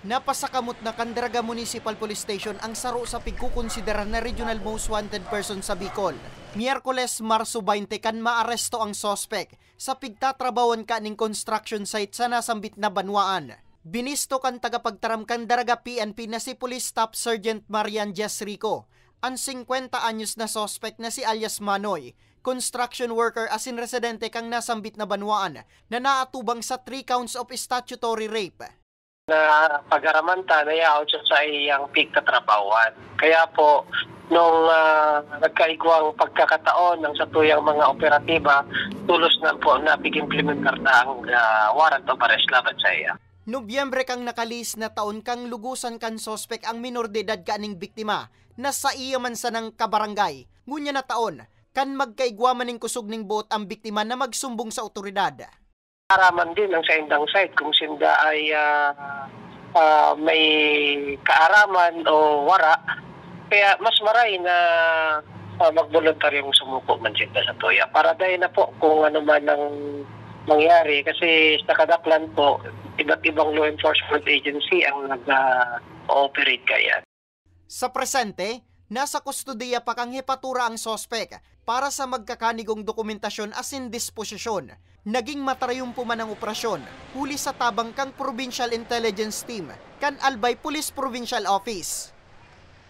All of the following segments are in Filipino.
Napasakamot na Candaraga Municipal Police Station ang saro sa pagkukonsidera na regional most wanted person sa Bicol. Miyerkules, Marso 20 kan maaresto ang sospek sa pigtatrabawan ka ning construction site sa nasambit na banwaan. Binisto kan tagapagtaram Candaraga PNP na si Police Staff Sergeant Marian Jesrico, ang 50 anyos na sospek na si alias Manoy, construction worker asin residente kang nasambit na banwaan na naatubang sa 3 counts of statutory rape. Na pag-aramanta na yaw sa iyang pigtatrabawan. Kaya po, nung nagkaigwang pagkakataon ng satuyang mga operatiba, tulos na po na pig-implementar na ang warrant of arrest laban sa iya. Nobyembre kang nakalis na taon kang lugusan kan sospek ang minor de edad kaning biktima na sa iya man sa ng kabarangay. Ngunya na taon, kan magkaigwa maning kusog ning buot ang biktima na magsumbong sa otoridad. Araman din ang sa indang site kung sinda ay may kaaraman o wara. Kaya mas maray na magboluntaryong sumuko man sinda sa tuya. Para dahil na po kung ano man ang mangyari. Kasi sa kadaklan po, iba't ibang law enforcement agency ang nag-ooperate kaya. Sa presente, nasa kustudiya pa kang hepatura ang sospek para sa magkakanigong dokumentasyon asin disposisyon. Naging matarayumpo man ang operasyon, huli sa tabang kang Provincial Intelligence Team, kan Albay Police Provincial Office.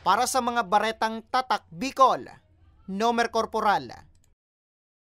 Para sa mga baretang tatak Bicol, Nomer Corporal